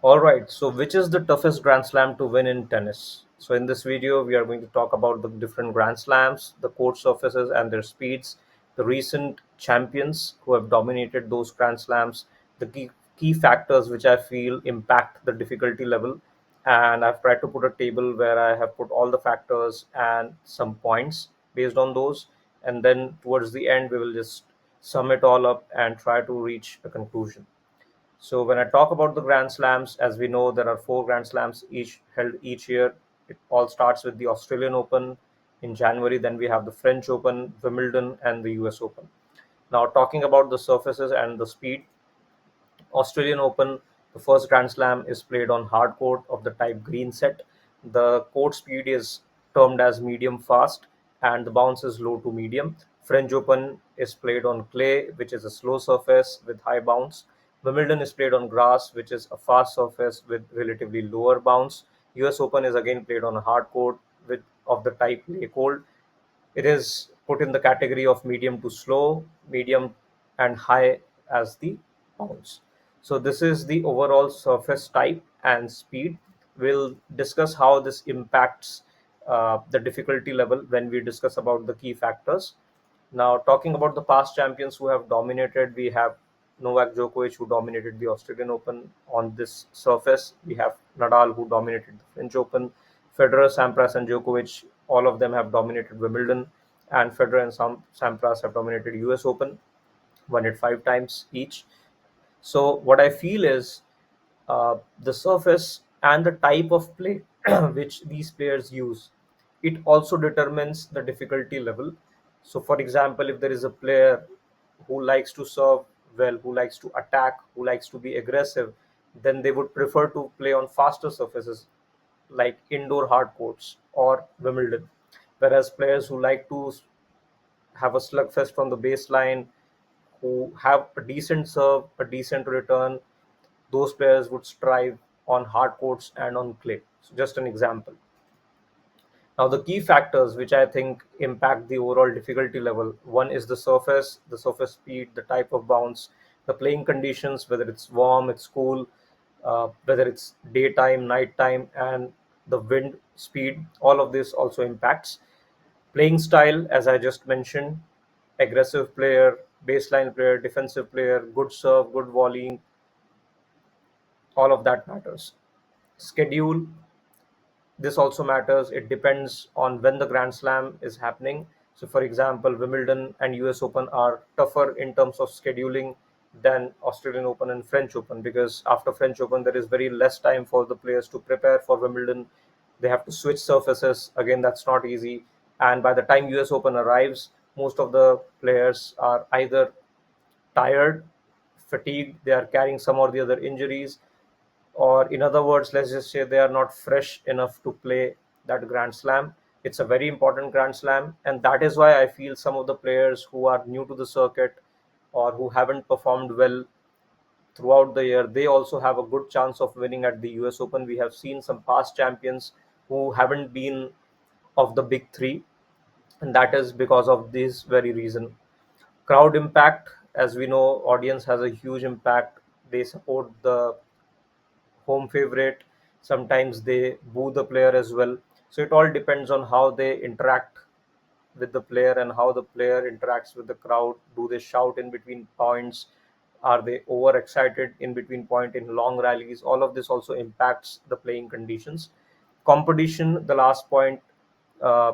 All right, so which is the toughest Grand Slam to win in tennis? So, in this video, we are going to talk about the different Grand Slams, the court surfaces and their speeds, the recent champions who have dominated those Grand Slams, the key factors which I feel impact the difficulty level. And I've tried to put a table where I have put all the factors and some points based on those. And then towards the end, we will just sum it all up and try to reach a conclusion. So when I talk about the Grand Slams, as we know, there are four Grand Slams each held each year. It all starts with the Australian Open in January. Then we have the French Open, Wimbledon, and the US Open. Now, talking about the surfaces and the speed, Australian Open, the first Grand Slam, is played on hard court of the type green set. The court speed is termed as medium fast and the bounce is low to medium. French Open is played on clay, which is a slow surface with high bounce. Wimbledon is played on grass, which is a fast surface with relatively lower bounce. US Open is again played on a hard court with of the type clay cold. It is put in the category of medium to slow, medium and high as the bounce. So this is the overall surface type and speed. We'll discuss how this impacts the difficulty level when we discuss about the key factors. Now, talking about the past champions who have dominated, we have Novak Djokovic, who dominated the Australian Open on this surface. We have Nadal, who dominated the French Open. Federer, Sampras, and Djokovic, all of them have dominated Wimbledon, and Federer and Sampras have dominated US Open, won it 5 times each. So, what I feel is the surface and the type of play which these players use, it also determines the difficulty level. So for example, if there is a player who likes to serve well, who likes to attack, who likes to be aggressive, then they would prefer to play on faster surfaces like indoor hard courts or Wimbledon, whereas players who like to have a slugfest from the baseline, who have a decent serve, a decent return, those players would strive on hard courts and on clay. So just an example. Now, the key factors which I think impact the overall difficulty level, one is the surface speed, the type of bounce, the playing conditions, whether it's warm, it's cool, whether it's daytime, nighttime, and the wind speed. All of this also impacts. Playing style, as I just mentioned, aggressive player, baseline player, defensive player, good serve, good volleying, all of that matters. Schedule, this also matters. It depends on when the Grand Slam is happening. So, for example, Wimbledon and US Open are tougher in terms of scheduling than Australian Open and French Open, because after French Open, there is very less time for the players to prepare for Wimbledon. They have to switch surfaces. Again, that's not easy. And by the time US Open arrives, most of the players are either tired, fatigued, they are carrying some or the other injuries, or in other words, let's just say they are not fresh enough to play that Grand Slam. It's a very important Grand Slam, and that is why I feel some of the players who are new to the circuit or who haven't performed well throughout the year, they also have a good chance of winning at the US Open. We have seen some past champions who haven't been of the big three, and that is because of this very reason. Crowd impact, as we know, audience has a huge impact. They support the home favorite. Sometimes they boo the player as well. So it all depends on how they interact with the player and how the player interacts with the crowd. Do they shout in between points? Are they overexcited in between point in long rallies? All of this also impacts the playing conditions. Competition, the last point, uh,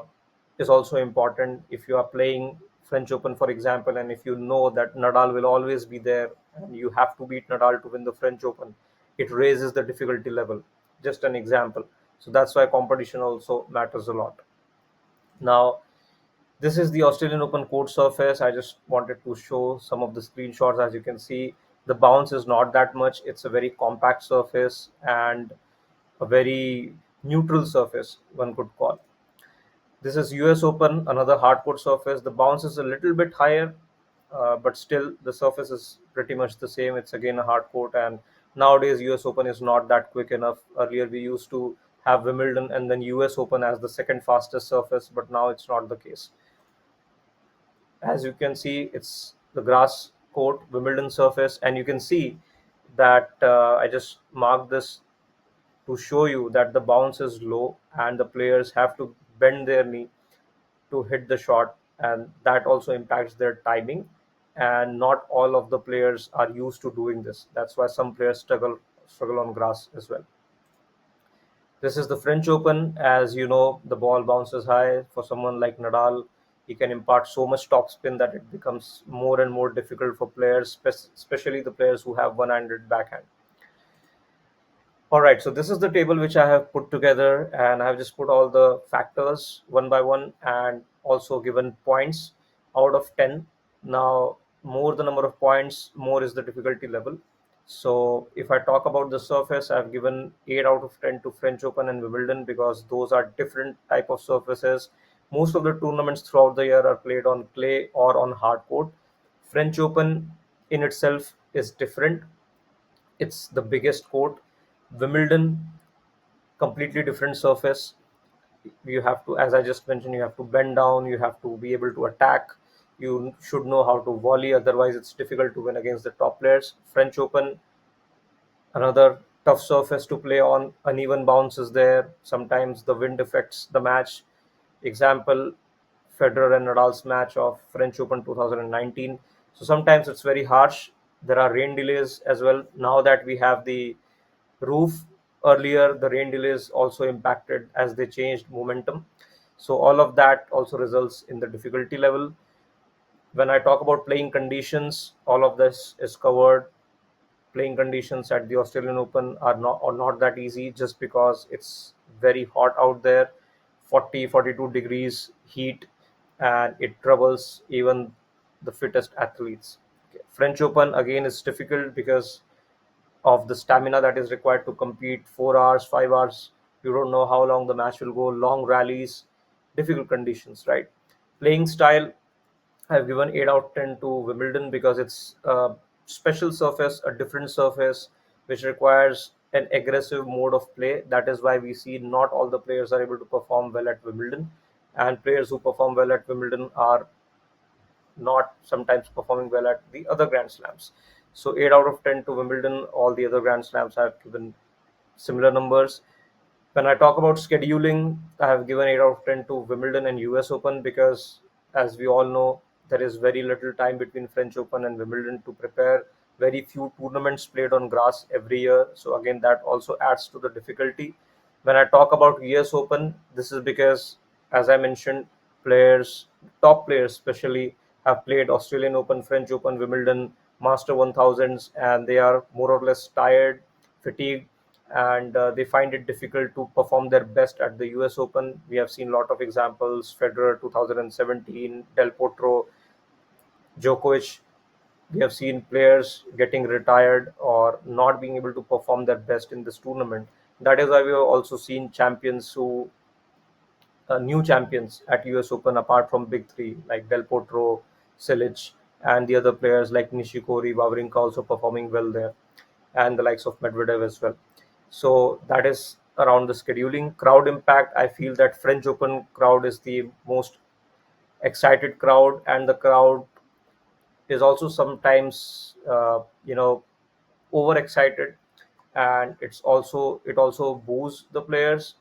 is also important. If you are playing French Open, for example, and if you know that Nadal will always be there and you have to beat Nadal to win the French Open, it raises the difficulty level. Just an example. So that's why competition also matters a lot. Now, this is the Australian Open court surface. I just wanted to show some of the screenshots. As you can see, the bounce is not that much. It's a very compact surface and a very neutral surface, one could call. This is US Open, another hard court surface. The bounce is a little bit higher, but still the surface is pretty much the same. It's again a hard court, and nowadays US Open is not that quick enough. Earlier we used to have Wimbledon and then US Open as the second fastest surface, but now it's not the case. As you can see, it's the grass court, Wimbledon surface, and you can see that I just marked this to show you that the bounce is low and the players have to bend their knee to hit the shot, and that also impacts their timing. And not all of the players are used to doing this. That's why some players struggle on grass as well. This is the French Open. As you know, the ball bounces high. For someone like Nadal, he can impart so much topspin that it becomes more and more difficult for players, especially the players who have one-handed backhand. All right, so this is the table which I have put together, and I have just put all the factors one by one and also given points out of 10. Now, more the number of points, more is the difficulty level. So, if I talk about the surface, I've given 8 out of 10 to French Open and Wimbledon because those are different type of surfaces. Most of the tournaments throughout the year are played on clay or on hard court. French Open in itself is different. It's the biggest court. Wimbledon, completely different surface. You have to, as I just mentioned, you have to bend down, you have to be able to attack, you should know how to volley, otherwise it's difficult to win against the top players. French Open, another tough surface to play on. Uneven bounce is there. Sometimes the wind affects the match. Example, Federer and Nadal's match of French Open 2019. So sometimes it's very harsh. There are rain delays as well. Now that we have the roof, earlier the rain delays also impacted as they changed momentum. So all of that also results in the difficulty level. When I talk about playing conditions, all of this is covered. Playing conditions at the Australian Open are not that easy just because it's very hot out there, 40 42 degrees heat, and it troubles even the fittest athletes. Okay. French Open again is difficult because of the stamina that is required to compete. 4 hours, 5 hours, you don't know how long the match will go, long rallies, difficult conditions, right? Playing style, I've given 8 out of 10 to Wimbledon because it's a special surface, a different surface, which requires an aggressive mode of play. That is why we see not all the players are able to perform well at Wimbledon, and players who perform well at Wimbledon are not sometimes performing well at the other Grand Slams. So 8 out of 10 to Wimbledon. All the other Grand Slams have given similar numbers. When I talk about scheduling, I have given 8 out of 10 to Wimbledon and US Open because, as we all know, there is very little time between French Open and Wimbledon to prepare. Very few tournaments played on grass every year. So, again, that also adds to the difficulty. When I talk about US Open, this is because, as I mentioned, players, top players especially, have played Australian Open, French Open, Wimbledon, Master 1000s, and they are more or less tired, fatigued, and they find it difficult to perform their best at the US Open. We have seen a lot of examples: Federer 2017, Del Potro, Djokovic. We have seen players getting retired or not being able to perform their best in this tournament. That is why we have also seen champions who new champions at US Open apart from big three like Del Potro, Silic, and the other players like Nishikori, Wawrinka also performing well there, and the likes of Medvedev as well. So that is around the scheduling. Crowd impact, I feel that French Open crowd is the most excited crowd, and the crowd is also sometimes overexcited, and it also boos the players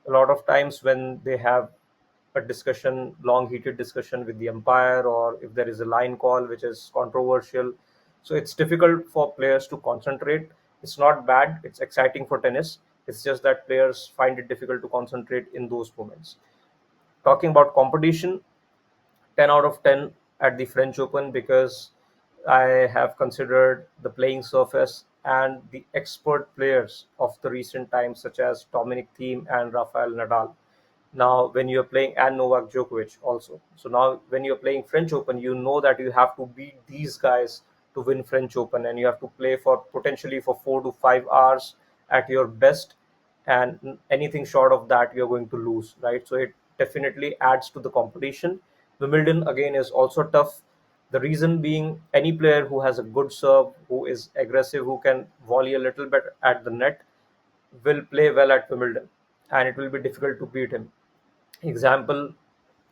a lot of times when they have a discussion, long heated discussion with the umpire, or if there is a line call which is controversial. So it's difficult for players to concentrate. It's not bad, it's exciting for tennis. It's just that players find it difficult to concentrate in those moments. Talking about competition, 10 out of 10 at the French Open because I have considered the playing surface and the expert players of the recent times, such as Dominic Thiem and Rafael Nadal. Now, when you're playing, and Novak Djokovic also. So now, when you're playing French Open, you know that you have to beat these guys to win French Open, and you have to play for potentially for 4 to 5 hours at your best, and anything short of that, you're going to lose, right? So it definitely adds to the competition. Wimbledon again is also tough. The reason being, any player who has a good serve, who is aggressive, who can volley a little bit at the net, will play well at Wimbledon, and it will be difficult to beat him. Example,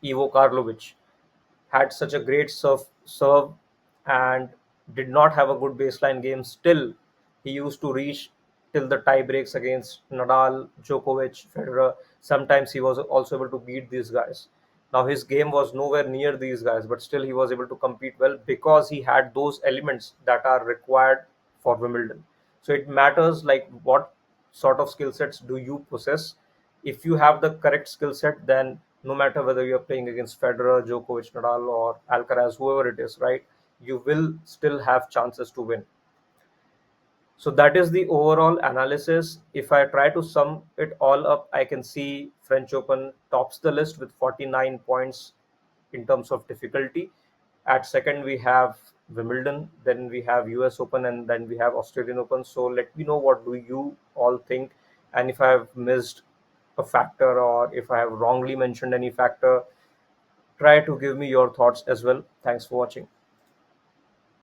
Ivo Karlovic had such a great serve and did not have a good baseline game. Still, He used to reach till the tie breaks against Nadal, Djokovic, Federer. Sometimes he was also able to beat these guys. Now his game was nowhere near these guys, but still he was able to compete well because he had those elements that are required for Wimbledon. So it matters like what sort of skill sets do you possess. If you have the correct skill set, then no matter whether you're playing against Federer, Djokovic, Nadal, or Alcaraz, whoever it is, right, you will still have chances to win. So that is the overall analysis. If I try to sum it all up, I can see French Open tops the list with 49 points in terms of difficulty. At second, we have Wimbledon, then we have US Open, and then we have Australian Open. So let me know what do you all think, and if I have missed a factor or if I have wrongly mentioned any factor, try to give me your thoughts as well. Thanks for watching.